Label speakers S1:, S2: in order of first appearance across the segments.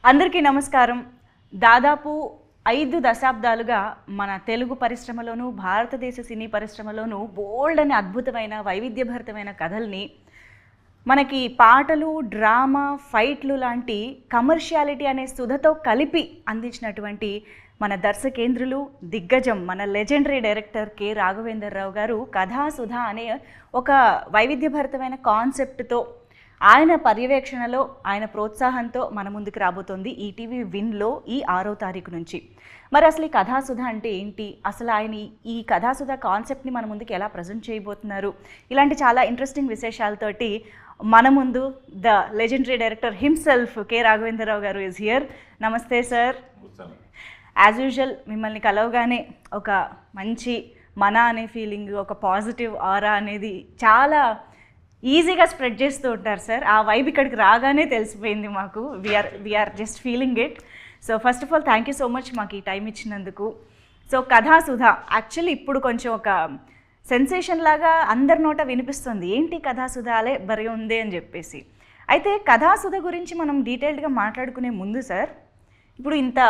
S1: అందరికీ నమస్కారం. దాదాపు 5 దశాబ్దాలుగా మన తెలుగు పరిశ్రమలోను, భారతదేశ సినీ పరిశ్రమలోను బోల్డ్ అని అద్భుతమైన వైవిధ్యభరితమైన కథల్ని మనకి పాటలు, డ్రామా, ఫైట్లు లాంటి కమర్షియాలిటీ అనే సుధతో కలిపి అందించినటువంటి మన దర్శకేంద్రులు, దిగ్గజం, మన లెజెండరీ డైరెక్టర్ కె రాఘవేంద్రరావు గారు కథాసుధా అనే ఒక వైవిధ్యభరితమైన కాన్సెప్ట్తో ఆయన పర్యవేక్షణలో, ఆయన ప్రోత్సాహంతో మన ముందుకు రాబోతోంది ఈటీవీ విన్లో ఈ 6వ తారీఖు నుంచి. మరి అసలు ఈ కథాసుధ అంటే ఏంటి, అసలు ఆయన ఈ కథాసుధ కాన్సెప్ట్ని మన ముందుకు ఎలా ప్రజెంట్ చేయబోతున్నారు, ఇలాంటి చాలా ఇంట్రెస్టింగ్ విశేషాలతోటి మన ముందు the legendary director himself K Raghavendra Rao గారు ఈజ్ హియర్. నమస్తే సార్. యాజ్ యూజువల్ మిమ్మల్ని కలవగానే ఒక మంచి మన అనే ఫీలింగ్, ఒక పాజిటివ్ ఆరా అనేది చాలా ఈజీగా స్ప్రెడ్ చేస్తూ ఉంటారు సార్. ఆ వైబ్ ఇక్కడికి రాగానే తెలిసిపోయింది మాకు. We are just feeling it. So first of all thank you so much మాకు ఈ టైం ఇచ్చినందుకు. సో కథాసుధా యాక్చువల్లీ ఇప్పుడు కొంచెం ఒక సెన్సేషన్ లాగా అందరి నోట వినిపిస్తుంది, ఏంటి కథాసుధాలే బరి ఉంది అని చెప్పేసి. అయితే కథాసుధ గురించి మనం డీటెయిల్డ్గా మాట్లాడుకునే ముందు సార్, ఇప్పుడు ఇంత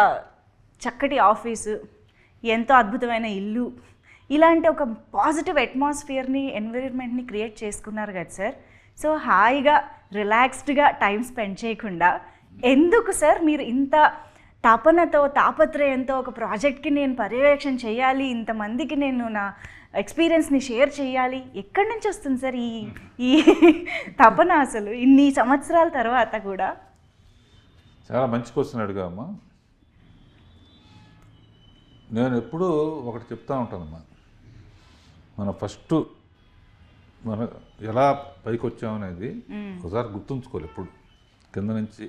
S1: చక్కటి ఆఫీసు, ఎంతో అద్భుతమైన ఇల్లు, ఇలాంటి ఒక పాజిటివ్ అట్మాస్ఫియర్ని, ఎన్విరాన్మెంట్ని క్రియేట్ చేసుకున్నారు కదా సార్. సో హాయిగా రిలాక్స్డ్గా టైం స్పెండ్ చేయకుండా ఎందుకు సార్ మీరు ఇంత తపనతో, తాపత్రయంతో ఒక ప్రాజెక్ట్కి నేను పర్యవేక్షణ చేయాలి, ఇంతమందికి నేను నా ఎక్స్పీరియన్స్ని షేర్ చేయాలి, ఎక్కడి నుంచి వస్తుంది సార్ ఈ తపన అసలు ఇన్ని సంవత్సరాల తర్వాత కూడా?
S2: చాలా మంచి క్వశ్చన్ అడిగామ్మా. నేను ఎప్పుడూ ఒకటి చెప్తా ఉంటానమ్మా, మన ఎలా పైకి వచ్చామనేది ఒకసారి గుర్తుంచుకోవాలి ఎప్పుడు, కింద నుంచి.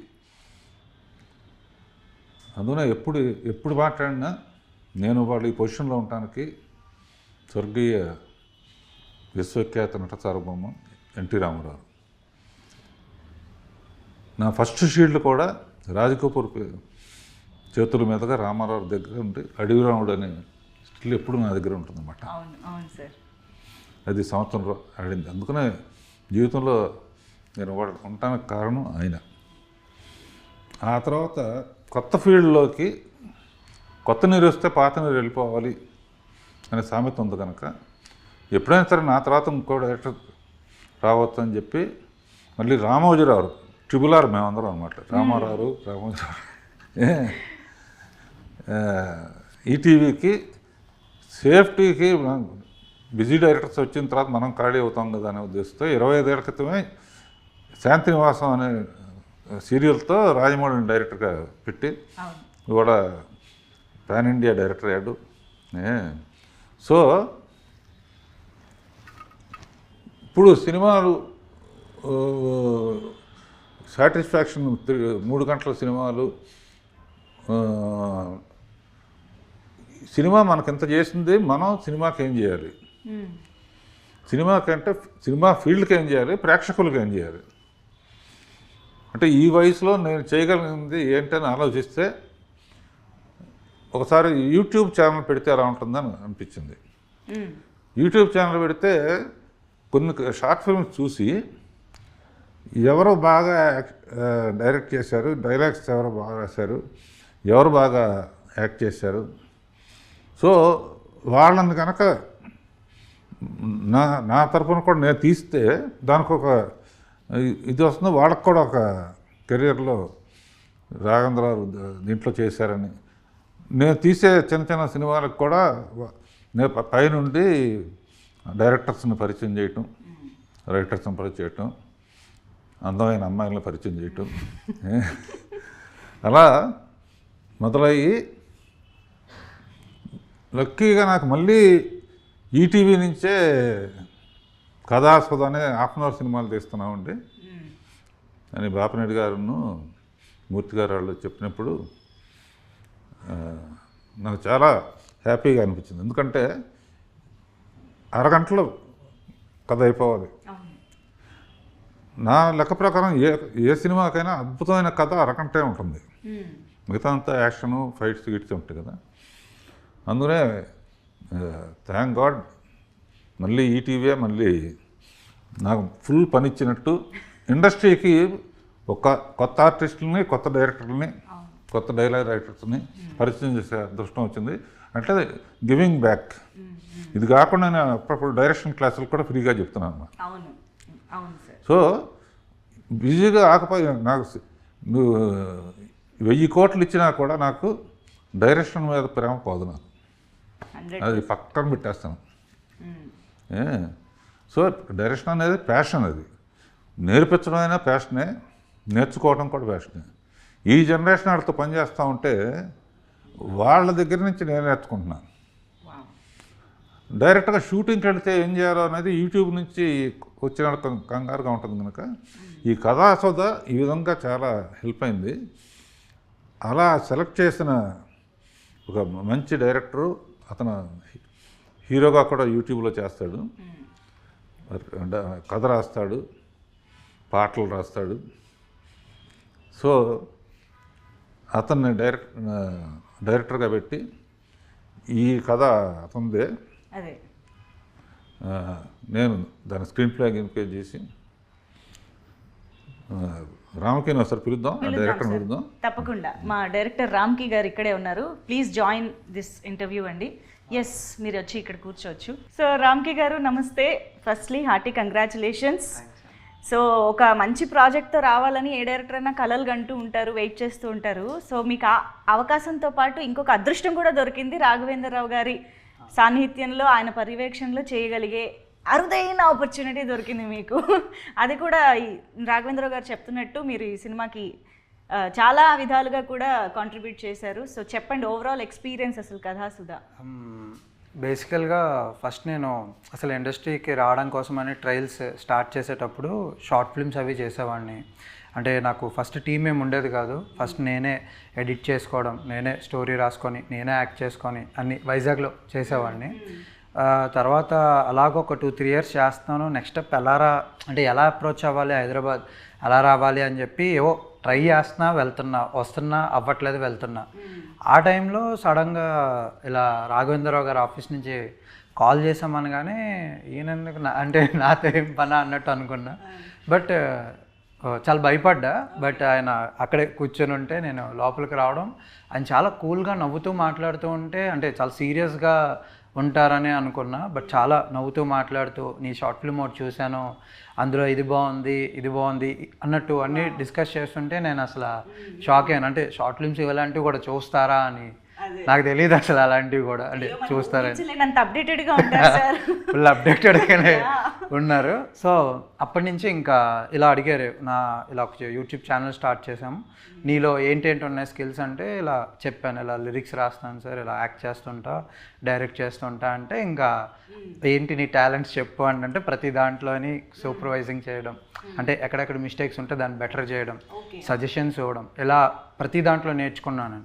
S2: అందుకనే ఎప్పుడు మాట్లాడినా నేను వాళ్ళు ఈ పొజిషన్లో ఉండటానికి స్వర్గీయ విశ్వఖ్యాత నట సార్వభౌమ ఎన్టీ రామారావు. నా ఫస్ట్ షీల్డ్ కూడా రాజకపూర్ చేతుల మీదుగా రామారావు దగ్గర ఉండి అడవి రాముడు అనే స్టిల్ ఎప్పుడు నా దగ్గర ఉంటుందన్నమాట. అది సంవత్సరంలో ఆడింది. అందుకనే జీవితంలో నేను ఉండటానికి కారణం ఆయన. ఆ తర్వాత కొత్త ఫీల్డ్లోకి కొత్త నీరు వస్తే పాత నీరు వెళ్ళిపోవాలి అనే సామెత ఉంది కనుక ఎప్పుడైనా సరే నా తర్వాత ఇంకో డైరెక్టర్ రావచ్చు అని చెప్పి మళ్ళీ రామోజీరావు, ట్రిబుల్ R మేమందరం అనమాట. రామారావు, ఈటీవీకి సేఫ్టీకి బిజీ డైరెక్టర్స్ వచ్చిన తర్వాత మనం ఖాళీ అవుతాం కదా అనే ఉద్దేశంతో 25 ఏళ్ల క్రితమే శాంతినివాసం అనే సీరియల్తో రాజమౌళిని డైరెక్టర్గా పెట్టి కూడా పాన్ ఇండియా డైరెక్టర్ అయ్యాడు. సో ఇప్పుడు సినిమాలు సాటిస్ఫాక్షన్ 3 గంటల సినిమాలు, సినిమా మనకింత చేసింది, మనం సినిమాకి ఏం చేయాలి, సినిమాకంటే సినిమా ఫీల్డ్కి ఏం చేయాలి, ప్రేక్షకులకు ఏం చేయాలి అంటే ఈ వయసులో నేను చేయగలిగింది ఏంటని ఆలోచిస్తే ఒకసారి యూట్యూబ్ ఛానల్ పెడితే ఎలా ఉంటుందని అనిపించింది. యూట్యూబ్ ఛానల్ పెడితే కొన్ని షార్ట్ ఫిల్మ్స్ చూసి ఎవరు బాగా డైరెక్ట్ చేశారు, డైలాగ్స్ ఎవరు బాగా రాశారు, ఎవరు బాగా యాక్ట్ చేశారు, సో వాళ్ళని కనుక నా తరఫున కూడా నేను తీస్తే దానికి ఒక ఇది వస్తుంది, వాళ్ళకు కూడా ఒక కెరియర్లో రాఘవేంద్రరావు దీంట్లో చేశారని. నేను తీసే చిన్న చిన్న సినిమాలకు కూడా నేను పైనుండి డైరెక్టర్స్ని పరిచయం చేయటం, రైటర్స్ని పరిచయం చేయటం, అందమైన అమ్మాయిలను పరిచయం చేయటం, అలా మొదలయ్యి లక్కీగా నాకు మళ్ళీ ఈటీవీ నుంచే కథాసుధ అనే హాఫ్-అన్-అవర్ సినిమాలు తీస్తున్నామండి అని బాపిరెడ్డి గారును మూర్తి గారు వాళ్ళు చెప్పినప్పుడు నాకు చాలా హ్యాపీగా అనిపించింది. ఎందుకంటే అరగంటలో కథ అయిపోవాలి. నా లెక్క ప్రకారం ఏ సినిమాకైనా అద్భుతమైన కథ అరగంటే ఉంటుంది, మిగతా అంతా యాక్షను, ఫైట్స్ గిట్స్ ఉంటాయి కదా. అందుకనే థ్యాంక్ గాడ్ మళ్ళీ ఈటీవీ మళ్ళీ నాకు ఫుల్ పని ఇచ్చినట్టు ఇండస్ట్రీకి ఒక కొత్త ఆర్టిస్టులని, కొత్త డైరెక్టర్లని కొత్త డైలాగ్ రైటర్స్ని పరిచయం చేసే అదృష్టం వచ్చింది. అంటే గివింగ్ బ్యాక్. ఇది కాకుండా నేను అప్పుడప్పుడు డైరెక్షన్ క్లాసులు కూడా ఫ్రీగా చెప్తున్నాను. సో బిజీగా ఆకపోయి నాకు నువ్వు 1000 కోట్లు ఇచ్చినా కూడా నాకు డైరెక్షన్ మీద ప్రేమ పోదు. నాకు అది పక్కన పెట్టేస్తాను. సో డైరెక్షన్ అనేది ప్యాషన్. అది నేర్పించడం అయినా ప్యాషనే, నేర్చుకోవడం కూడా ప్యాషనే. ఈ జనరేషన్ వాళ్ళతో పనిచేస్తూ ఉంటే వాళ్ళ దగ్గర నుంచి నేను నేర్చుకుంటున్నాను. డైరెక్ట్గా షూటింగ్కి వెళితే ఏం చేయాలో అనేది యూట్యూబ్ నుంచి వచ్చిన కంగారుగా ఉంటుంది కనుక ఈ కథాసోద ఈ విధంగా చాలా హెల్ప్ అయింది. అలా సెలెక్ట్ చేసిన ఒక మంచి డైరెక్టరు, అతను హీరోగా కూడా యూట్యూబ్లో చేస్తాడు, కథ రాస్తాడు, పాటలు రాస్తాడు. సో అతన్ని డైరెక్టర్గా పెట్టి ఈ కథ అతనిదే, నేను దాని స్క్రీన్ ప్లే గిన్పే చేసి రామ్కి ఒకసారి పిలుద్దాం, డైరెక్టర్ పిలుద్దాం.
S1: తప్పకుండా మా డైరెక్టర్ రామ్కి గారు ఇక్కడే ఉన్నారు. ప్లీజ్ జాయిన్ దిస్ ఇంటర్వ్యూ అండి. ఎస్, మీరు వచ్చి ఇక్కడ కూర్చోవచ్చు. సో రామ్కి గారు నమస్తే. Firstly hearty congratulations. సో ఒక మంచి ప్రాజెక్ట్తో రావాలని ఏ డైరెక్టర్ అయినా కలలు కంటూ ఉంటారు, వెయిట్ చేస్తూ ఉంటారు. సో మీకు ఆ అవకాశంతో పాటు ఇంకొక అదృష్టం కూడా దొరికింది. రాఘవేంద్రరావు గారి సాన్నిహిత్యంలో, ఆయన పర్యవేక్షణలో చేయగలిగే అరుదైన ఆపర్చునిటీ దొరికింది మీకు. అది కూడా రాఘవేంద్రరావు గారు చెప్తున్నట్టు మీరు ఈ సినిమాకి చాలా విధాలుగా కూడా కాంట్రిబ్యూట్ చేశారు. సో చెప్పండి, ఓవరాల్ ఎక్స్పీరియన్స్ అసలు కథాసుధ.
S3: బేసికల్గా ఫస్ట్ నేను అసలు ఇండస్ట్రీకి రావడం కోసమని ట్రయల్స్ స్టార్ట్ చేసేటప్పుడు షార్ట్ ఫిల్మ్స్ అవి చేసేవాడిని. అంటే నాకు ఫస్ట్ టీం ఏమి ఉండేది కాదు. ఫస్ట్ నేనే ఎడిట్ చేసుకోవడం, నేనే స్టోరీ రాసుకొని, నేనే యాక్ట్ చేసుకొని అన్ని వైజాగ్లో చేసేవాడిని. తర్వాత అలాగ ఒక 2-3 ఇయర్స్ చేస్తున్నాను. నెక్స్ట్ స్టెప్ ఎలా అప్రోచ్ అవ్వాలి, హైదరాబాద్ ఎలా రావాలి అని చెప్పి ఏవో ట్రై చేస్తున్నా, వస్తున్నా, అవ్వట్లేదు, వెళ్తున్నా. ఆ టైంలో సడన్గా ఇలా రాఘవేంద్రరావు గారి ఆఫీస్ నుంచి కాల్ చేసామనగానే ఈయనెందుకు అంటే నాతో ఏం పని అన్నట్టు అనుకున్నా. బట్ చాలా భయపడ్డా. బట్ ఆయన అక్కడే కూర్చొని ఉంటే నేను లోపలికి రావడం, ఆయన చాలా కూల్గా నవ్వుతూ మాట్లాడుతూ ఉంటే, అంటే చాలా సీరియస్గా ఉంటారని అనుకున్నా. బట్ చాలా నవ్వుతూ మాట్లాడుతూ, నీ షార్ట్ ఫిల్మ్ ఒకటి చూశాను, అందులో ఇది బాగుంది అన్నట్టు అన్నీ డిస్కస్ చేస్తుంటే నేను అసలు షాక్ అయ్యాను. అంటే షార్ట్ ఫిల్మ్స్ ఇలాంటివి కూడా చూస్తారా అని నాకు తెలియదు అసలు, అలాంటివి కూడా అంటే చూస్తారని. ఫుల్ అప్డేటెడ్గానే ఉన్నారు. సో అప్పటి నుంచి ఇంకా ఇలా అడిగారు, ఇలా ఒక యూట్యూబ్ ఛానల్ స్టార్ట్ చేసాము, నీలో ఏంటేంటి ఉన్నాయి స్కిల్స్ అంటే ఇలా చెప్పాను, ఇలా లిరిక్స్ రాస్తాను సార్, ఇలా యాక్ట్ చేస్తుంటా, డైరెక్ట్ చేస్తుంటా అంటే, ఇంకా ఏంటి నీ టాలెంట్స్ చెప్పు అంటే ప్రతి దాంట్లోని సూపర్వైజింగ్ చేయడం, అంటే ఎక్కడెక్కడ మిస్టేక్స్ ఉంటే దాన్ని బెటర్ చేయడం, సజెషన్స్ ఇవ్వడం, ఇలా ప్రతి దాంట్లో నేర్చుకున్నాను.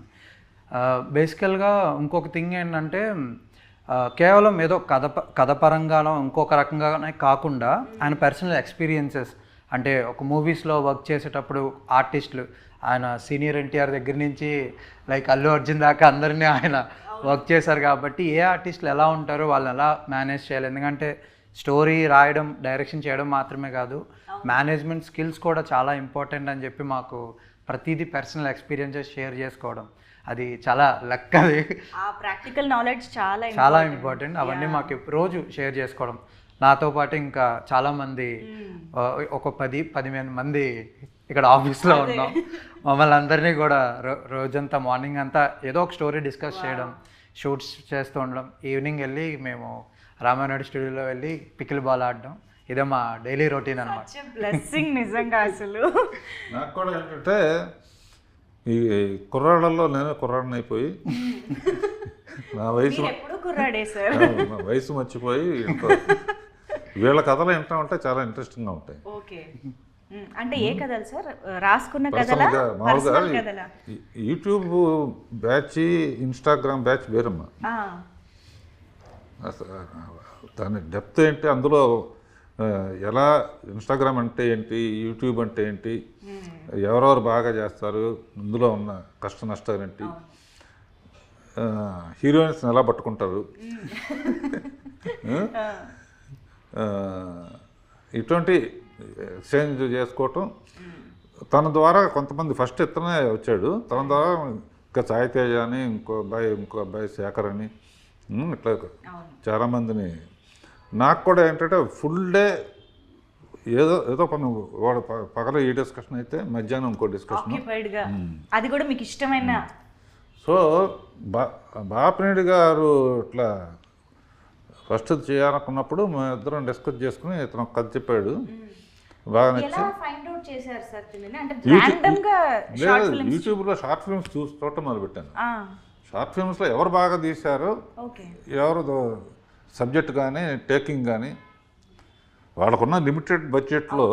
S3: బేసికల్గా ఇంకొక థింగ్ ఏంటంటే, కేవలం ఏదో కథ పరంగానో ఇంకొక రకంగానే కాకుండా ఆయన పర్సనల్ ఎక్స్పీరియన్సెస్, అంటే ఒక మూవీస్లో వర్క్ చేసేటప్పుడు ఆర్టిస్టులు, ఆయన సీనియర్ ఎన్టీఆర్ దగ్గర నుంచి లైక్ అల్లు అర్జున్ దాకా అందరినీ ఆయన వర్క్ చేశారు కాబట్టి ఏ ఆర్టిస్టులు ఎలా ఉంటారో వాళ్ళని ఎలా మేనేజ్ చేయాలి. ఎందుకంటే స్టోరీ రాయడం, డైరెక్షన్ చేయడం మాత్రమే కాదు, మేనేజ్మెంట్ స్కిల్స్ కూడా చాలా ఇంపార్టెంట్ అని చెప్పి మాకు ప్రతిదీ పర్సనల్ ఎక్స్పీరియన్సెస్ షేర్ చేసుకోవడం, అది చాలా లక్కది.
S1: ప్రాక్టికల్ నాలెడ్జ్
S3: చాలా ఇంపార్టెంట్. అవన్నీ మాకు రోజు షేర్ చేసుకోవడం. నాతో పాటు ఇంకా చాలామంది, ఒక 10-15 మంది ఇక్కడ ఆఫీస్లో ఉన్నాం. మమ్మల్ని అందరినీ కూడా రోజంతా మార్నింగ్ అంతా ఏదో ఒక స్టోరీ డిస్కస్ చేయడం, షూట్స్ చేస్తూ ఉండడం, ఈవినింగ్ వెళ్ళి మేము రామానాయుడు స్టూడియోలో వెళ్ళి పికిల్ బాల్ ఆడడం, ఇదే మా డైలీ రొటీన్ అన్నమాట.
S1: బ్లెస్సింగ్ నిజంగా. అసలు
S2: నాకు కూడా ఏంటంటే ఈ కుర్రాళ్ళల్లో నేను కుర్రాడిని అయిపోయి నా వయసు మర్చిపోయి వీళ్ళ కథలు వింటా ఉంటే చాలా ఇంట్రెస్టింగ్గా ఉంటాయి.
S1: ఓకే, అంటే ఏ కథలు సార్? రాసుకున్న కథలా,
S2: మామూలుగా యూట్యూబ్ బ్యాచ్, ఇన్స్టాగ్రామ్ బ్యాచ్ వేరమ్మా. దాని డెప్త్ ఏంటి, అందులో ఎలా ఇన్స్టాగ్రామ్ అంటే ఏంటి, యూట్యూబ్ అంటే ఏంటి, ఎవరెవరు బాగా చేస్తారు, ఇందులో ఉన్న కష్ట నష్టాలు ఏంటి, హీరోయిన్స్ ఎలా పట్టుకుంటారు, ఇటువంటి ఎక్స్చేంజ్ చేసుకోవటం, తన ద్వారా కొంతమంది ఫస్ట్ ఇతనే వచ్చాడు, తన ద్వారా ఇంకా సాయి తేజ అని ఇంకో అబ్బాయి శేఖర్ అని ఇట్లా చాలామందిని. నాకు కూడా ఏంటంటే ఫుల్ డే ఏదో పని, వాడు పగల ఈ డిస్కషన్ అయితే మధ్యాహ్నం ఇంకో డిస్కషన్,
S1: అది కూడా మీకు ఇష్టమైన.
S2: సో బాపినేడు గారు ఇట్లా ఫస్ట్ చేయాలనుకున్నప్పుడు మేము ఇద్దరం డిస్కస్ చేసుకుని ఇతను ఒక కథ చెప్పాడు, బాగా నచ్చి యూట్యూబ్లో షార్ట్ ఫిల్మ్స్ చూడటం మొదలుపెట్టాను. షార్ట్ ఫిల్మ్స్లో ఎవరు బాగా తీశారో, ఎవరు సబ్జెక్ట్ కానీ టేకింగ్ కానీ, వాళ్ళకున్న లిమిటెడ్ బడ్జెట్లో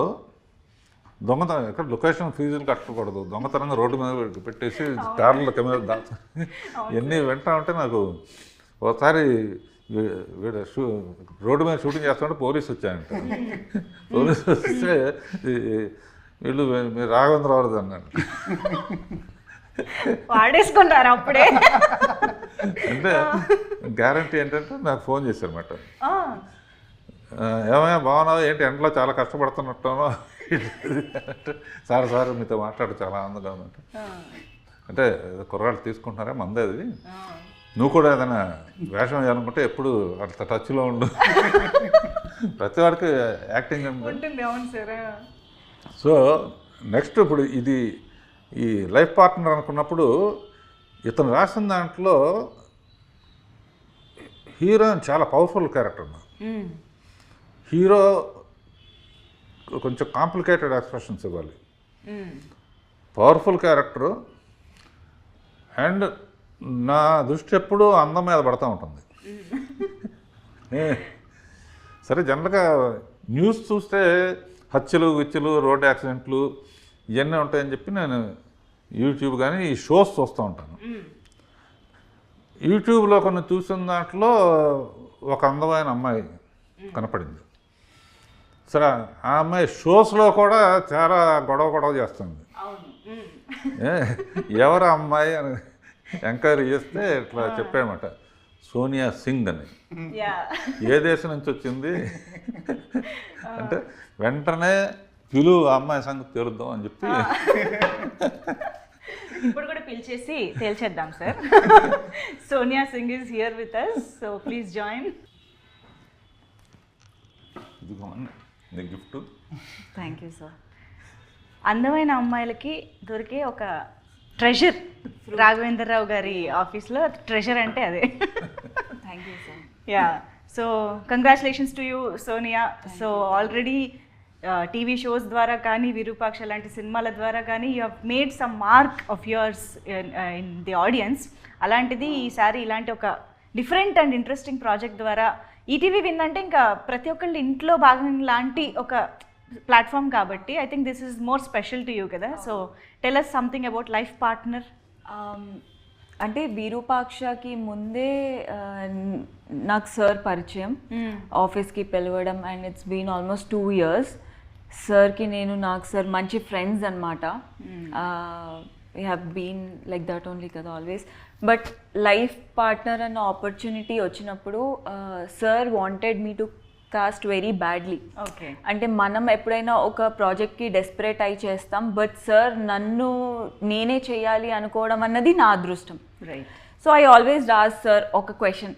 S2: దొంగతనం ఎక్కడ లొకేషన్ ఫీజులు కట్టకూడదు, దొంగతనంగా రోడ్డు మీద పెట్టేసి కార్ల కెమెరా దాచు ఇవన్నీ వింటా ఉంటే నాకు ఒకసారి రోడ్డు మీద షూటింగ్ చేస్తుంటే పోలీసు వచ్చాయంట. పోలీసు వస్తే వీళ్ళు మీరు రాఘవేంద్రరావు అన్నాడు.
S1: వాడేసుకుంటారు అప్పుడే.
S2: అంటే గ్యారంటీ ఏంటంటే నాకు ఫోన్ చేశారన్నమాట, ఏమైనా బాగున్నావు ఏంటి ఎండలో చాలా కష్టపడుతున్నట్టునో, సార్ మీతో మాట్లాడు చాలా ఆనందంగా ఉందంట. అంటే కుర్రాళ్ళు తీసుకుంటున్నారా మందే అది, నువ్వు కూడా ఏదైనా వేషం వేయాలనుకుంటే ఎప్పుడు అంత టచ్లో ఉండు, ప్రతి వాడికి యాక్టింగ్ ఉంటుంది. సో నెక్స్ట్ ఇప్పుడు ఇది ఈ లైఫ్ పార్ట్నర్ అనుకున్నప్పుడు ఇతను రాసిన దాంట్లో హీరోయిన్ చాలా పవర్ఫుల్ క్యారెక్టర్ అన్న. హీరో కొంచెం కాంప్లికేటెడ్ ఎక్స్ప్రెషన్స్ ఇవ్వాలి, పవర్ఫుల్ క్యారెక్టరు. అండ్ నా దృష్టి ఎప్పుడు అందం మీద పడుతూ ఉంటుంది. సరే జనరల్గా న్యూస్ చూస్తే హత్యలు గిచ్చలు రోడ్ యాక్సిడెంట్లు ఇవన్నీ ఉంటాయని చెప్పి నేను యూట్యూబ్ కానీ ఈ షోస్ చూస్తూ ఉంటాను. యూట్యూబ్లో కొన్ని చూసిన దాంట్లో ఒక అందమైన అమ్మాయి కనపడింది. సరే ఆ అమ్మాయి షోస్లో కూడా చాలా గొడవ చేస్తుంది. ఎవరు అమ్మాయి అని ఎంక్వైరీ చేస్తే ఇట్లా చెప్పామట, సోనియా సింగ్ అని. ఏ దేశం నుంచి వచ్చింది అంటే వెంటనే పిలువు ఆ అమ్మాయి సంగతి తేలుద్దాం అని చెప్పి
S1: ఇప్పుడు కూడా పిలిచేసి తేల్చేద్దాం sir. Sonia Singh is here with us, so please join.
S2: Gift.
S1: Thank you sir. అందమైన అమ్మాయిలకి దొరికే ఒక ట్రెజర్ రాఘవేంద్రరావు గారి ఆఫీస్లో, ట్రెజర్ అంటే అదే.
S4: Thank you sir.
S1: Yeah, so congratulations to you Sonia. So already TV shows ద్వారా కానీ విరూపాక్ష లాంటి సినిమాల ద్వారా కానీ you have made some mark of yours in the audience. అలాంటిది ఈసారి ఇలాంటి ఒక డిఫరెంట్ అండ్ ఇంట్రెస్టింగ్ ప్రాజెక్ట్ ద్వారా ఈటీవీ విన్ అంటే ఇంకా ప్రతి ఒక్కళ్ళ ఇంట్లో భాగం లాంటి ఒక ప్లాట్ఫామ్ కాబట్టి I think this is more special to you కదా. So tell us something about life partner.
S4: అంటే విరూపాక్షకి ముందే నాకు సార్ పరిచయం, ఆఫీస్కి పిలవడం, and it's been almost 2 years. సార్కి నాకు సార్ మంచి ఫ్రెండ్స్ అనమాట. We have been like that only కదా ఆల్వేస్. బట్ లైఫ్ పార్ట్నర్ అన్న ఆపర్చునిటీ వచ్చినప్పుడు sir wanted me to cast very badly.
S1: Okay,
S4: అంటే మనం ఎప్పుడైనా ఒక ప్రాజెక్ట్కి డెస్పరేట్ అయి చేస్తాం, బట్ సార్ నన్ను నేనే చేయాలి అనుకోవడం అన్నది నా అదృష్టం.
S1: Right.
S4: So I always ask sir ఒక క్వశ్చన్,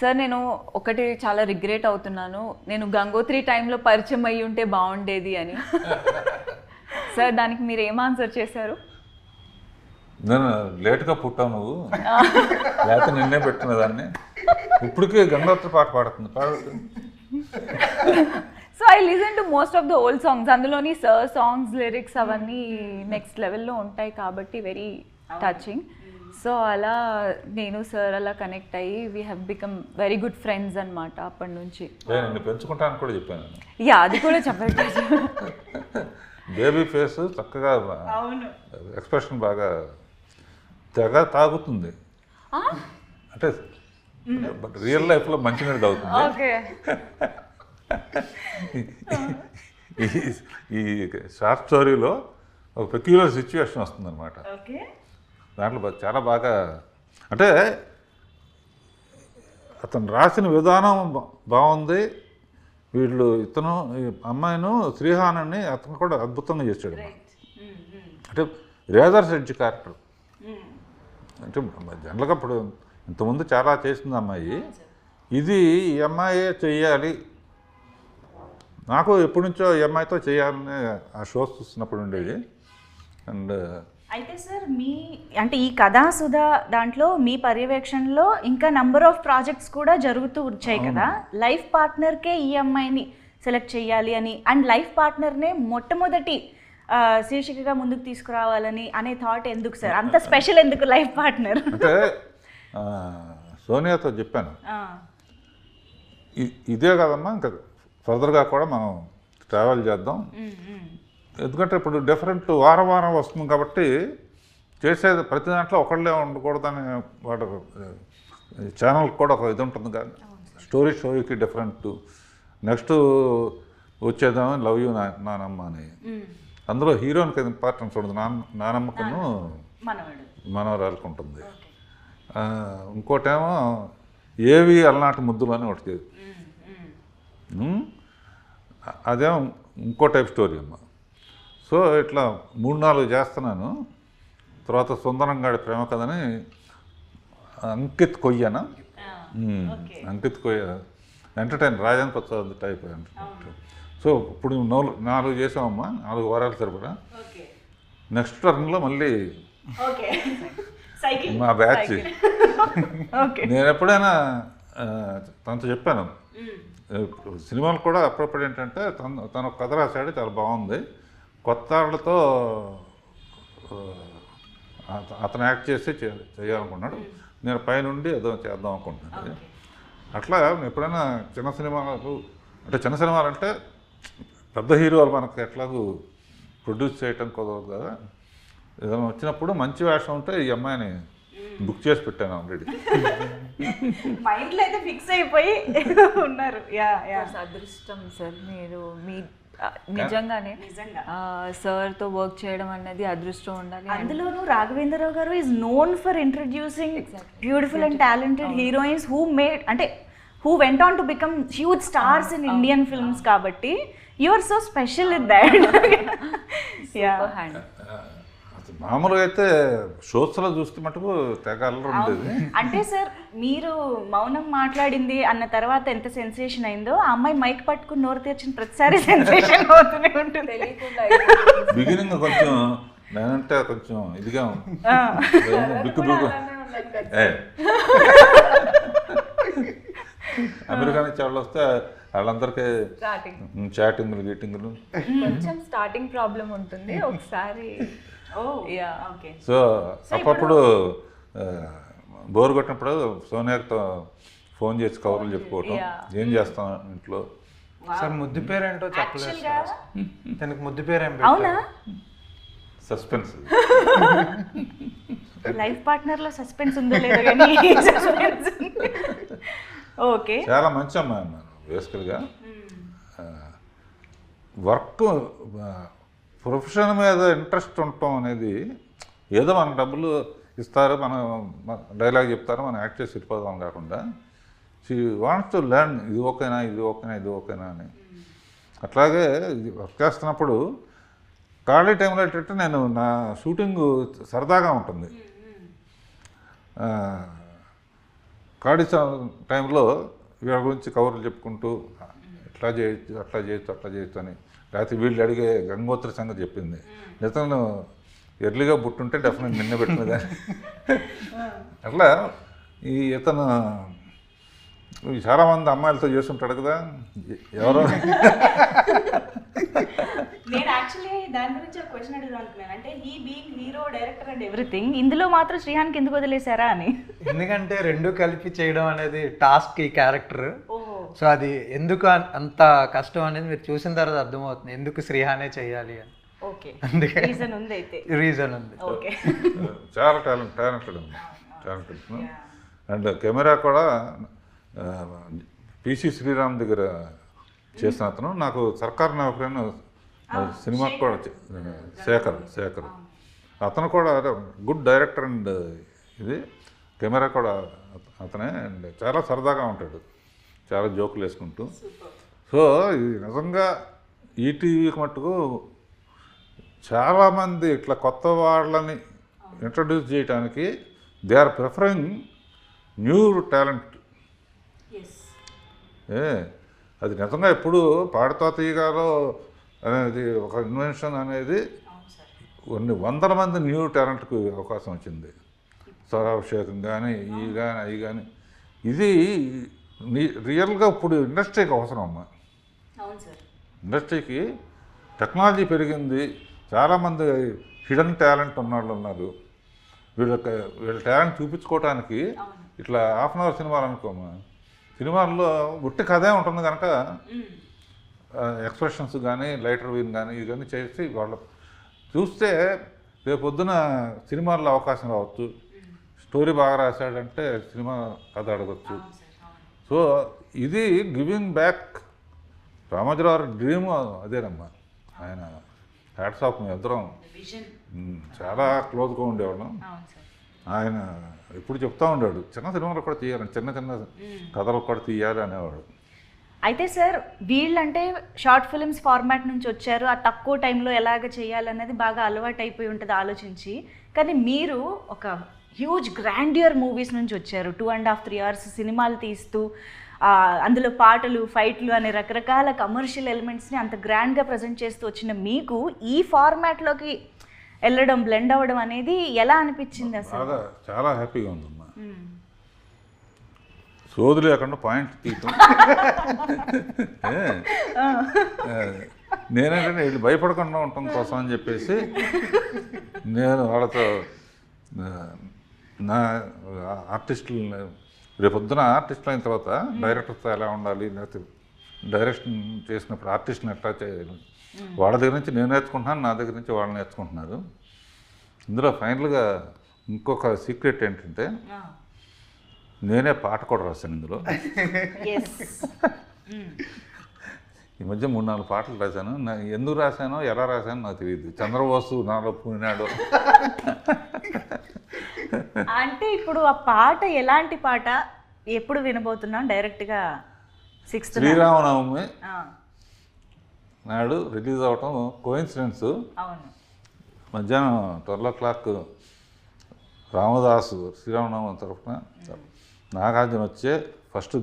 S4: సార్ నేను ఒకటి చాలా రిగ్రెట్ అవుతున్నాను, నేను గంగోత్రి టైంలో పరిచయం అయ్యి ఉంటే బాగుండేది అని. సార్ దానికి మీరు ఏం ఆన్సర్ చేశారు?
S2: నేను లేట్గా పుట్టావు నువ్వు, లేకపోతే నిన్నే పెట్టిన దాన్ని. ఇప్పటికే గంగోత్రి పాట పాడుతుంది.
S4: So I listen to most of the old songs, అందులోని సార్ సాంగ్స్ లిరిక్స్ అవన్నీ నెక్స్ట్ లెవెల్లో ఉంటాయి కాబట్టి వెరీ టచింగ్. సో అలా నేను సార్ అలా కనెక్ట్ అయ్యి we have become very good friends అనమాట అప్పటి నుంచి.
S2: నేను పెంచుకుంటాను కూడా చెప్పాను.
S4: యా, అది కూడా చెప్పండి.
S2: బేబీ ఫేస్ చక్కగా, ఎక్స్ప్రెషన్ బాగా తెగ తాగుతుంది. అంటే బట్ రియల్ లైఫ్లో మంచినీళ్ళు తాగుతుంది.
S4: ఓకే.
S2: ఈ షార్ట్ స్టోరీలో ఒక పెక్యులర్ సిచ్యువేషన్ వస్తుంది అనమాట.
S1: ఓకే,
S2: దాంట్లో చాలా బాగా, అంటే అతను రాసిన విధానం బాగుంది. ఇతను ఈ అమ్మాయిను శ్రీహానాన్ని అతను కూడా అద్భుతంగా చేశాడు. అంటే రేజర్స్ ఎడ్జ్ క్యారెక్టర్. అంటే జనరల్గా ఇప్పుడు ఇంతకుముందు చాలా చేసింది అమ్మాయి, ఇది ఈ అమ్మాయే చెయ్యాలి, నాకు ఎప్పటి నుంచో ఈ అమ్మాయితో చేయాలని ఆ షోస్ చూస్తున్నప్పుడు ఉండేది. అండ్
S1: అయితే సార్ అంటే ఈ కథాసుధా దాంట్లో మీ పర్యవేక్షణలో ఇంకా నంబర్ ఆఫ్ ప్రాజెక్ట్స్ కూడా జరుగుతూ వచ్చాయి కదా, లైఫ్ పార్ట్నర్కే ఈ అమ్మాయిని సెలెక్ట్ చేయాలి అని, అండ్ లైఫ్ పార్ట్నర్నే మొట్టమొదటి శీర్షికగా ముందుకు తీసుకురావాలని అనే థాట్ ఎందుకు సార్? అంత స్పెషల్ ఎందుకు లైఫ్ పార్ట్నర్?
S2: అంటే సోనియాతో చెప్పాను, ఇదే కదమ్మా ఇంకా ఫర్దర్గా కూడా మనం ట్రావెల్ చేద్దాం, ఎందుకంటే ఇప్పుడు డిఫరెంట్ వారం వారం వస్తుంది కాబట్టి చేసేది ప్రతి దాంట్లో ఒకళ్ళే ఉండకూడదని వాడు ఛానల్కి కూడా ఒక ఇది ఉంటుంది కదా, స్టోరీకి డిఫరెంట్. నెక్స్ట్ వచ్చేద్దామని లవ్ యూ నానమ్మ అని, అందులో హీరోయిన్కి ఇంపార్టెన్స్ ఉంటుంది, నానమ్మకును మనవరాలకు ఉంటుంది. ఇంకోటేమో ఏవి అలనాటి ముద్దులు అని ఒకటి, అదేమో ఇంకో టైప్ స్టోరీ అమ్మ. సో ఇట్లా 3-4 చేస్తున్నాను. తర్వాత సుందరంగాడి ప్రేమ కథని అంకిత్ కొయ్యన, అంకిత్ కొయ్య entertain Rajan Prasad type entertain. So ఇప్పుడు 4 చేసామమ్మా, 4 వారాలు సరిపడా. నెక్స్ట్ టర్న్లో మళ్ళీ మా బ్యాచ్. నేను ఎప్పుడైనా తనతో చెప్పాను, సినిమాలు కూడా అప్పుడప్పుడు ఏంటంటే తను కథ రాశాడు, చాలా బాగుంది, కొత్త వాళ్ళతో అతను యాక్ట్ చేసి చేయాలనుకున్నాడు, నేను పైనుండి ఏదో చేద్దాం అనుకుంటున్నాను. అట్లా ఎప్పుడైనా చిన్న సినిమాలు అంటే పెద్ద హీరోలు మనకు ఎట్లాగూ ప్రొడ్యూస్ చేయటం కుదరదు కదా, ఏదైనా వచ్చినప్పుడు మంచి వేషం ఉంటే ఈ అమ్మాయిని బుక్ చేసి పెట్టాను ఆల్రెడీ.
S1: మైండ్లో అయితే ఫిక్స్ అయిపోయి ఉన్నారు.
S4: అదృష్టం సార్, మీరు మీ నిజంగానే సార్తో వర్క్ చేయడం అనేది అదృష్టం ఉండాలి.
S1: అందులోనూ రాఘవేంద్రరావు గారు is known for introducing beautiful and talented heroines who went on to become huge stars in Indian films కాబట్టి you are so special with that.
S2: మామూలుగా అయితే షోస్లో చూస్తే మటుకు తెగ అల్లరి ఉండేది.
S1: అంటే సార్ మీరు మౌనం మాట్లాడింది అన్న తర్వాత ఎంత సెన్సేషన్ అయిందో, ఆ అమ్మాయి మైక్ పట్టుకుని నోరు తెరిచిన ప్రతిసారి సెన్సేషన్ అవుతూనే ఉంటుంది.
S2: బిగినింగ్ కొంచెం నేనంటే కొంచెం ఇదిగా బిక్కు అమెరికా నుంచి వాళ్ళు వస్తే వాళ్ళందరికీ చాటింగ్లు గీటింగ్లు
S4: కొంచెం స్టార్టింగ్ ప్రాబ్లం ఉంటుంది ఒకసారి.
S2: సో అప్పుడు బోర్ కొట్టినప్పుడు సోనియాతో ఫోన్ చేసి కవర్లు చెప్పుకోవటం, ఏం చేస్తాం ఇంట్లో.
S3: సార్ ముద్దు పేరు ఏంటో చెప్పలేదు సార్, తనకి ముద్దు పేరు ఏం
S2: సస్పెన్స్.
S1: లైఫ్ పార్ట్నర్లో సస్పెన్స్ ఉందో లేదో కానీ ఓకే.
S2: చాలా మంచి అమ్మాయి అన్నాను బేసికల్గా. వర్క్ ప్రొఫెషన్ మీద ఇంట్రెస్ట్ ఉండటం అనేది, ఏదో మనకు డబ్బులు ఇస్తారు, మనం డైలాగ్ చెప్తారు, మనం యాక్ట్ చేసి వెళ్ళిపోదాం కాకుండా షీ వాంట్స్ టు లెర్న్, ఇది ఓకేనా ఇది ఓకేనా ఇది ఓకేనా అని. అట్లాగే వర్క్ చేస్తున్నప్పుడు ఖాళీ టైంలో ఏంటంటే నేను నా షూటింగ్ సరదాగా ఉంటుంది, ఖాళీ టైంలో వీళ్ళ గురించి కవర్లు చెప్పుకుంటూ ఇట్లా చేయొచ్చు అట్లా చేయొచ్చు అట్లా చేయొచ్చు అని, లేకపోతే వీళ్ళు అడిగే గంగోత్రి సంగతి చెప్పింది, ఇతను ఎర్లీగా పుట్టుంటే డెఫినెట్ నిన్న పెట్టినదా అట్లా. ఇతను చాలామంది అమ్మాయిలతో చేస్తుంటాడు కదా, ఎవరో.
S1: నేను యాక్చువల్లీ దాని గురించి ఒక క్వశ్చన్ అడుగుదాం అనుకున్నాను, అంటే ఈ being hero director and everything, ఇందులో మాత్రం శ్రీహాన్కి ఎందుకు వదిలేశారా అని. ఎందుకంటే
S3: 2 కలిపి చేయడం అనేది టాస్క్ ఈ క్యారెక్టర్. సో అది ఎందుకు అంత కష్టం అనేది మీరు చూసిన తర్వాత అర్థమవుతుంది, ఎందుకు శ్రీహానే చేయాలి అని.
S1: ఓకే, రీజన్ ఉంది అయితే.
S3: రీజన్ ఉంది.
S1: ఓకే,
S2: చాలా టాలెంటెడ్ అండ్ కెమెరా కూడా పిసి శ్రీరామ్ దగ్గర చేసిన అతను, నాకు సర్కార్ నౌకరైన సినిమాకి కూడా శేఖర్ అతను కూడా గుడ్ డైరెక్టర్ అండ్ ఇది కెమెరా కూడా అతనే, అండ్ చాలా సరదాగా ఉంటాడు, చాలా జోకులు వేసుకుంటూ. సో ఇది నిజంగా ఈటీవీకి మట్టుకు చాలామంది ఇట్లా కొత్త వాళ్ళని ఇంట్రడ్యూస్ చేయడానికి they are preferring new talent. అది నిజంగా ఎప్పుడు పాడుతా తీయగాలో అనేది ఒక ఇన్వెన్షన్ అనేది కొన్ని వందల మంది న్యూ టాలెంట్కి అవకాశం వచ్చింది. స్వరాభిషేకం కానీ అవి కానీ ఇది రియల్గా ఇప్పుడు ఇండస్ట్రీకి అవసరం అమ్మా. ఇండస్ట్రీకి టెక్నాలజీ పెరిగింది, చాలామంది హిడెన్ టాలెంట్ ఉన్నవాళ్ళు ఉన్నారు. వీళ్ళ టాలెంట్ చూపించుకోవడానికి ఇట్లా హాఫ్ అన్ అవర్ సినిమాలు అనుకోమా, సినిమాల్లో ఉట్టి కథే ఉంటుంది కనుక ఎక్స్ప్రెషన్స్ కానీ లైటర్ వీన్ కానీ ఇవి కానీ చేసి వాళ్ళు చూస్తే రేపు పొద్దున సినిమాల్లో అవకాశం రావచ్చు. స్టోరీ బాగా రాశాడంటే సినిమా కథ అడగచ్చు. సో ఇది గివింగ్ బ్యాక్. రామోజీరావు డ్రీమ్ అదేనమ్మా. ఆయన హ్యాట్స్ ఆఫ్ మీ ఇద్దరం చాలా క్లోజ్గా ఉండేవాళ్ళం. ఆయన ఎప్పుడు చెప్తా ఉండాడు చిన్న సినిమాలు కూడా తీయాలని, చిన్న చిన్న కథలు కూడా తీయాలి అనేవాడు.
S1: అయితే సార్ వీళ్ళంటే షార్ట్ ఫిల్మ్స్ ఫార్మాట్ నుంచి వచ్చారు, ఆ తక్కువ టైంలో ఎలాగ చేయాలనేది బాగా అలవాటు అయిపోయి ఉంటుంది ఆలోచించి. కానీ మీరు ఒక హ్యూజ్ గ్రాండియర్ మూవీస్ నుంచి వచ్చారు. 2.5-3 hours సినిమాలు తీస్తూ అందులో పాటలు, ఫైట్లు అనే రకరకాల కమర్షియల్ ఎలిమెంట్స్ని అంత గ్రాండ్గా ప్రజెంట్ చేస్తూ వచ్చిన మీకు ఈ ఫార్మాట్లోకి వెళ్ళడం, బ్లెండ్ అవ్వడం అనేది ఎలా అనిపించింది అసలు?
S2: చాలా హ్యాపీగా ఉందమ్మా. సోది లేకుండా పాయింట్ తీయటం. నేనేంటంటే వీళ్ళు భయపడకుండా ఉండటం కోసం అని చెప్పేసి నేను వాళ్ళతో నా ఆర్టిస్టులు రేపొద్దున ఆర్టిస్టులు అయిన తర్వాత డైరెక్టర్తో ఎలా ఉండాలి, లేకపోతే డైరెక్షన్ చేసినప్పుడు ఆర్టిస్ట్ని ఎట్లా చేయాలి, వాళ్ళ దగ్గర నుంచి నేను నేర్చుకుంటున్నాను, నా దగ్గర నుంచి వాళ్ళు నేర్చుకుంటున్నారు. ఇందులో ఫైనల్గా ఇంకొక సీక్రెట్ ఏంటంటే నేనే పాట కూడా రాశాను ఇందులో. ఈ మధ్య 3-4 పాటలు రాశాను. ఎందుకు రాశానో ఎలా రాశానో నాకు తెలియదు. చంద్రబోసు నాలో పూనాడు.
S1: అంటే ఇప్పుడు ఆ పాట ఎలాంటి పాట, ఎప్పుడు వినబోతున్నాం? డైరెక్ట్గా 6th
S2: శ్రీరామనవమి నాడు రిలీజ్ అవటం కోయిన్సిడెన్స్.
S1: అవును,
S2: మధ్యాహ్నం 12 o'clock రామదాసు శ్రీరామనవమి తరఫున నాగార్జున వచ్చే ఫస్ట్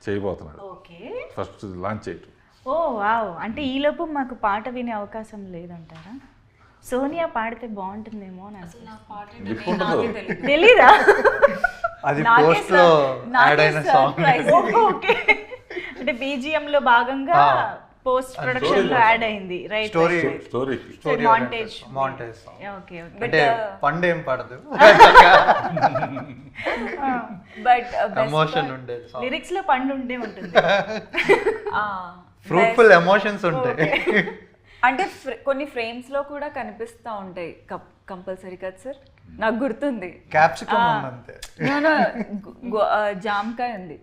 S2: చేయబోతున్నాడు.
S1: ఓకే,
S2: ఫస్ట్ లాంచ్ చేయటం.
S1: ఓ వావ్. అంటే ఈలోపు మాకు పాట వినే అవకాశం లేదంటారా? సోనియా పాడితే బాగుంటుందేమో అని తెలీదా?
S3: అది పోస్ట్లో యాడ్ అయిన సాంగ్.
S1: ఓకే, అంటే BGM లో భాగంగా పోస్ట్ ప్రొడక్షన్ లో యాడ్ అయింది, రైట్?
S2: Story
S1: montage. ఓకే,
S3: అంటే పండు ఏం పడదు,
S4: బట్
S3: ఎమోషన్ ఉండేది.
S1: లిరిక్స్ లో పండు ఉండే ఉంటుంది,
S3: ఫ్రూట్ఫుల్ ఎమోషన్స్ ఉంటాయి.
S4: అంటే కొన్ని ఫ్రేమ్స్ లో కూడా కనిపిస్తూ ఉంటాయి కంపల్సరీ కదా సార్? నాకు గుర్తుంది
S3: క్యాప్సికమ్ అంతే,
S4: జామకాయ ఉంది.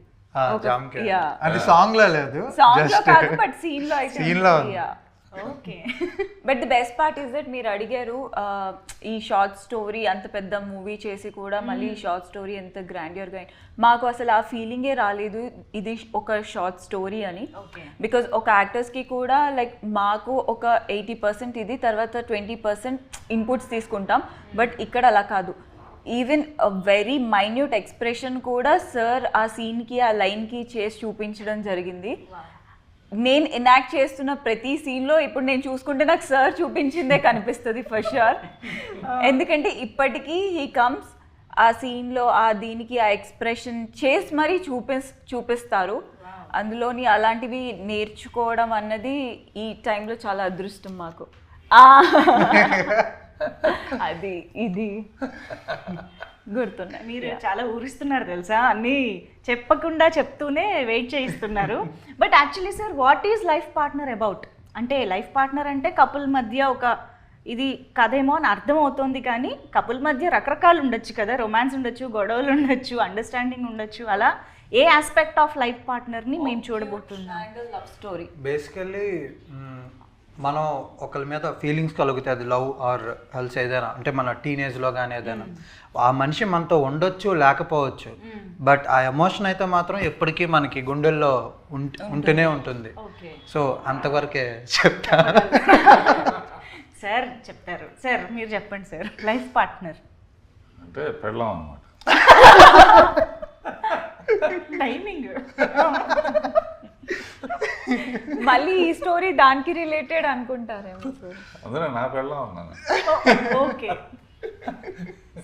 S3: అది సాంగ్ లో లేదు,
S4: సాంగ్ లో కాదు బట్ సీన్ లో అయితే
S3: సీన్ లో.
S1: Okay,
S4: but the best part is that మీరు అడిగారు ఈ షార్ట్ స్టోరీ అంత పెద్ద మూవీ చేసి కూడా మళ్ళీ ఈ షార్ట్ స్టోరీ ఎంత గ్రాండియర్గా. మాకు అసలు ఆ ఫీలింగే రాలేదు ఇది ఒక షార్ట్ స్టోరీ అని. బికాజ్ ఒక యాక్టర్స్కి కూడా లైక్ మాకు ఒక 80% ఇది, తర్వాత 20% ఇన్పుట్స్ తీసుకుంటాం. బట్ ఇక్కడ అలా కాదు. ఈవెన్ వెరీ మైన్యూట్ ఎక్స్ప్రెషన్ కూడా సార్ ఆ సీన్కి ఆ లైన్కి చేసి చూపించడం జరిగింది. నేను ఎనాక్ట్ చేస్తున్న ప్రతి సీన్లో ఇప్పుడు నేను చూసుకుంటే నాకు సార్ చూపించిందే కనిపిస్తుంది ఫర్ ష్యూర్. ఎందుకంటే ఇప్పటికీ హీ కమ్స్ ఆ సీన్లో ఆ దీనికి ఆ ఎక్స్ప్రెషన్ చేసి మరీ చూపిస్తారు. అందులోని అలాంటివి నేర్చుకోవడం అన్నది ఈ టైంలో చాలా అదృష్టం మాకు. అది ఇది గుర్తున్నాయి.
S1: మీరు చాలా ఊరిస్తున్నారు తెలుసా, అన్నీ చెప్పకుండా చెప్తూనే వెయిట్ చేయిస్తున్నారు. But actually sir, what is life partner about? అంటే లైఫ్ పార్ట్నర్ అంటే కపుల్ మధ్య ఒక ఇది కథేమో అని అర్థం అవుతుంది, కానీ కపుల్ మధ్య రకరకాలు ఉండొచ్చు కదా, రొమాన్స్ ఉండొచ్చు, గొడవలు ఉండొచ్చు, అండర్స్టాండింగ్ ఉండొచ్చు. అలా ఏ ఆస్పెక్ట్ ఆఫ్ లైఫ్ పార్ట్నర్ని మేము చూడబోతున్నాం?
S4: Love story.
S3: బేసికల్లీ మనం ఒకరి మీద ఫీలింగ్స్ కలుగుతాయి, అది లవ్ ఆర్ హెల్స్ ఏదైనా, అంటే మన టీనేజ్లో కానీ ఏదైనా. ఆ మనిషి మనతో ఉండొచ్చు లేకపోవచ్చు, బట్ ఆ ఎమోషన్ అయితే మాత్రం ఎప్పటికీ మనకి గుండెల్లో ఉంటూనే ఉంటుంది. సో అంతవరకే చెప్తా.
S1: సార్ చెప్తారు. సార్ మీరు చెప్పండి సార్. లైఫ్ పార్ట్నర్
S2: అంటే పెళ్ళాం అన్నమాట.
S1: టైమింగ్.
S4: మళ్ళీ ఈ స్టోరీ దానికి రిలేటెడ్ అనుకుంటారేమో సార్.
S2: అందులో నా పెళ్ళాం ఉన్నాను.
S1: Okay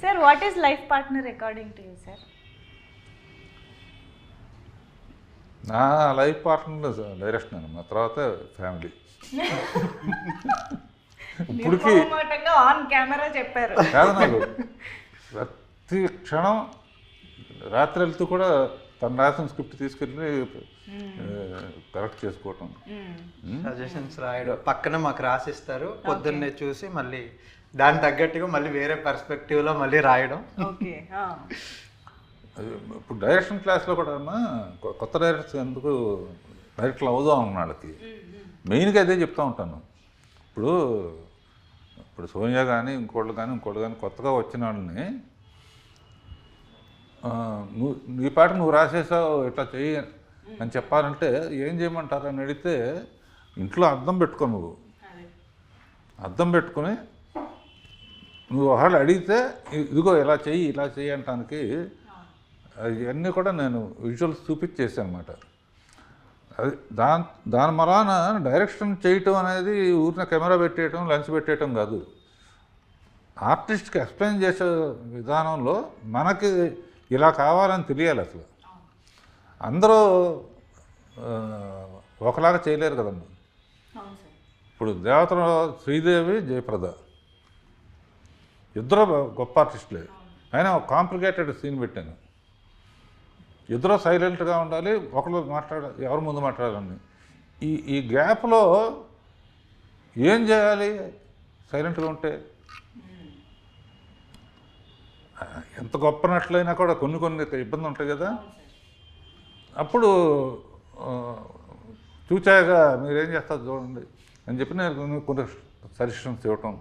S1: sir, what is life partner according to you sir?
S2: నా లైఫ్ పార్ట్నర్ డైరెక్షన్ అన్నమాట, తర్వాత ఫ్యామిలీ. ఇప్పటికి
S1: ఆన్ కెమెరా చెప్పారు.
S2: కాదు, నాకు ప్రతి క్షణం రాత్రి వెళ్తూ కూడా తను రాసిన స్క్రిప్ట్ తీసుకెళ్ళి కరెక్ట్ చేసుకోవటం,
S3: సజెషన్స్ రాయడం, పక్కన మాకు రాసిస్తారు, పొద్దున్నే చూసి మళ్ళీ దాని తగ్గట్టుగా మళ్ళీ వేరే పర్స్పెక్టివ్లో మళ్ళీ రాయడం.
S1: ఓకే.
S2: ఇప్పుడు డైరెక్షన్ క్లాస్లో కూడా కొత్త డైరెక్టర్స్ ఎందుకు డైరెక్టర్లు అవుదాం అన్న వాళ్ళకి మెయిన్గా అదే చెప్తూ ఉంటాను. ఇప్పుడు సోనియా కానీ ఇంకోళ్ళు కానీ కొత్తగా వచ్చిన వాళ్ళని నీ పాట నువ్వు రాసేసావు ఇట్లా చెయ్యి అని చెప్పాలంటే ఏం చేయమంటారు అని అడిగితే ఇంట్లో అద్దం పెట్టుకో, నువ్వు అద్దం పెట్టుకొని నువ్వు ఒకళ్ళు అడిగితే ఇదిగో ఇలా చెయ్యి అంటానికి అవన్నీ కూడా నేను విజువల్స్ చూపించేసాను అనమాట. అది దాని మలాన డైరెక్షన్ చేయటం అనేది ఊరిన కెమెరా పెట్టేయటం, లెన్స్ పెట్టేయటం కాదు. ఆర్టిస్ట్కి ఎక్స్ప్లెయిన్ చేసే విధానంలో మనకి ఇలా కావాలని తెలియాలి. అసలు అందరూ ఒకలాగా చేయలేరు కదండి. ఇప్పుడు దేవతలో శ్రీదేవి, జయప్రద ఇద్దరు గొప్ప ఆర్టిస్టులే, అయినా ఒక కాంప్లికేటెడ్ సీన్ పెట్టాను. ఇద్దరు సైలెంట్గా ఉండాలి, ఒకరు ఎవరి ముందు మాట్లాడాలని. ఈ గ్యాప్లో ఏం చేయాలి? సైలెంట్గా ఉంటే ఎంత గొప్ప నట్లయినా కూడా కొన్ని ఇబ్బంది ఉంటాయి కదా. అప్పుడు చూచాగా మీరేం చేస్తారు చూడండి అని చెప్పి నేను కొన్ని సజెషన్స్ ఇవ్వటం,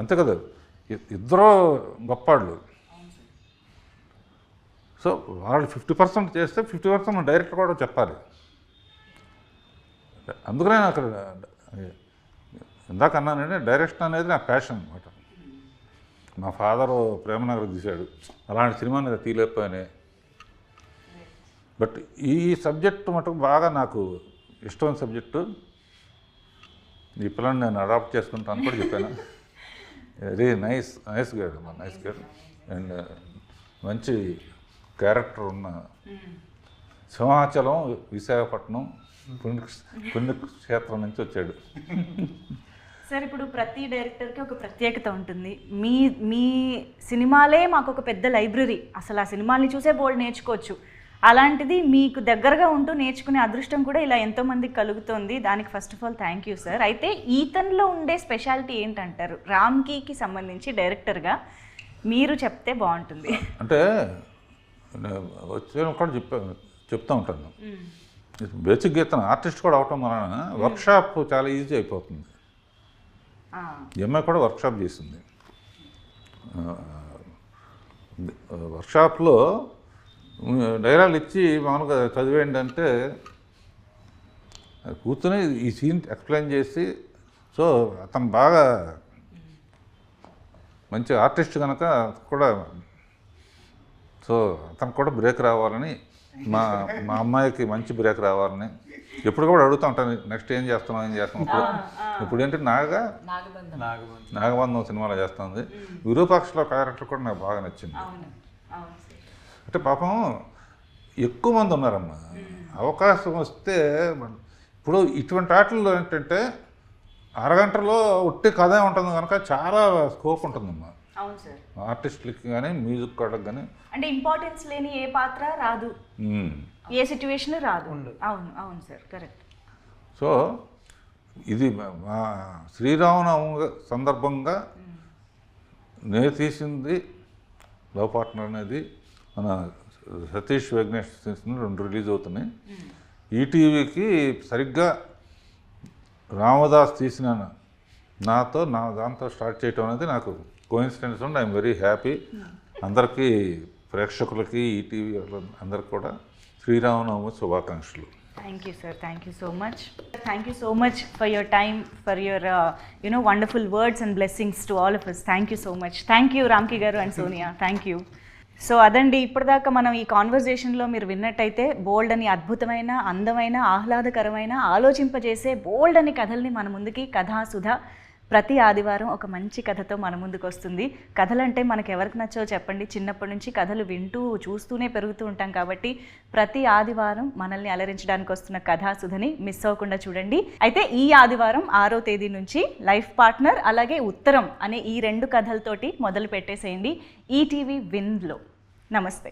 S2: అంతే కదా. ఇద్దరు గొప్పవాళ్ళు. సో వాళ్ళు 50% చేస్తే 50% డైరెక్టర్ కూడా చెప్పాలి. అందుకనే నాకు ఇందాక అన్నానంటే డైరెక్షన్ అనేది నా ప్యాషన్ అనమాట. మా ఫాదరు ప్రేమనగర్ తీశాడు, అలాంటి సినిమాని తీయలేకపోయానే. బట్ ఈ సబ్జెక్టు మటుకు బాగా నాకు ఇష్టమైన సబ్జెక్టు. ఈ పిల్లని నేను అడాప్ట్ చేసుకుంటాను కూడా చెప్పాను. వెరీ నైస్ గైడ్ అండ్ మంచి క్యారెక్టర్ ఉన్న సింహాచలం, విశాఖపట్నం పుణ్యక్షేత్రం నుంచి వచ్చాడు.
S1: సార్, ఇప్పుడు ప్రతి డైరెక్టర్కి ఒక ప్రత్యేకత ఉంటుంది. మీ సినిమాలే మాకు ఒక పెద్ద లైబ్రరీ. అసలు ఆ సినిమాల్ని చూసే బోల్డ్ నేర్చుకోవచ్చు. అలాంటిది మీకు దగ్గరగా ఉంటూ నేర్చుకునే అదృష్టం కూడా ఇలా ఎంతోమందికి కలుగుతుంది. దానికి first of all thank you sir. అయితే ఈతన్లో ఉండే స్పెషాలిటీ ఏంటంటారు? రామ్కీకి సంబంధించి డైరెక్టర్గా మీరు చెప్తే బాగుంటుంది.
S2: అంటే వచ్చే కూడా చెప్తూ ఉంటాను. బేసిక్ గీతను ఆర్టిస్ట్ కూడా అవటం వలన వర్క్షాప్ చాలా ఈజీ అయిపోతుంది. అమ్మాయి కూడా వర్క్షాప్ చేసింది. వర్క్షాప్లో డైలాగులు ఇచ్చి మామూలుగా చదివేయండి అంటే కూర్చొని ఈ సీన్ ఎక్స్ప్లెయిన్ చేసి, సో అతను బాగా మంచి ఆర్టిస్ట్ కనుక కూడా, సో అతనికి కూడా బ్రేక్ రావాలని, మా అమ్మాయికి మంచి బ్రేక్ రావాలని ఎప్పుడు కూడా అడుగుతూ ఉంటాను. నెక్స్ట్ ఏం చేస్తున్నాం. ఇప్పుడు ఏంటి నాగబంధం సినిమాలో చేస్తుంది. విరూపాక్షలో క్యారెక్టర్ కూడా నాకు బాగా నచ్చింది. అంటే పాపం ఎక్కువ మంది ఉన్నారమ్మా. అవకాశం వస్తే ఇప్పుడు ఇటువంటి ఆటల్లో ఏంటంటే అరగంటలో ఒట్టి కథే ఉంటుంది కనుక చాలా స్కోప్ ఉంటుందమ్మా ఆర్టిస్టులకి కానీ మ్యూజిక్ వాళ్ళకి కానీ.
S1: అంటే ఇంపార్టెన్స్ లేని ఏ పాత్ర రాదు, ఏ సిచ్యువేషన్ రాదు. అవును సార్, కరెక్ట్.
S2: సో ఇది మా శ్రీరామనవమి సందర్భంగా నేను తీసింది లవ్ పార్ట్నర్ అనేది. మన సతీష్ వెంకటేష్ తీసిన 2 రిలీజ్ అవుతున్నాయి. ఈటీవీకి సరిగ్గా రామదాస్ తీసిన దాంతో స్టార్ట్ చేయటం అనేది నాకు కోఇన్సిడెన్స్ ఉంది. I'm very happy. అందరికీ ప్రేక్షకులకి ఈటీవీ అందరికి కూడా శ్రీరామనవమి శుభాకాంక్షలు.
S1: Thank you, sir. Thank you so much. Thank you so much for your time, for your wonderful words and blessings to all of us. Thank you so much. Thank you, Ramki garu and Sonia. Thank you. So అదండి, ఇప్పటిదాకా మనం ఈ కాన్వర్జేషన్లో మీరు విన్నట్టయితే బోల్డ్ అని అద్భుతమైన, అందమైన, ఆహ్లాదకరమైన, ఆలోచింపజేసే బోల్డ్ అని కథల్ని మన ముందుకి కథాసుధ ప్రతి ఆదివారం ఒక మంచి కథతో మన ముందుకు వస్తుంది. కథలంటే మనకు ఎవరికి నచ్చో చెప్పండి, చిన్నప్పటి నుంచి కథలు వింటూ చూస్తూనే పెరుగుతూ ఉంటాం కాబట్టి ప్రతి ఆదివారం మనల్ని అలరించడానికి వస్తున్న కథాసుధని మిస్ అవ్వకుండా చూడండి. అయితే ఈ ఆదివారం 6వ తేదీ నుంచి లైఫ్ పార్ట్నర్ అలాగే ఉత్తరం అనే ఈ 2 కథలతోటి మొదలు పెట్టేసేయండి ఈటీవీ విన్లో. నమస్తే.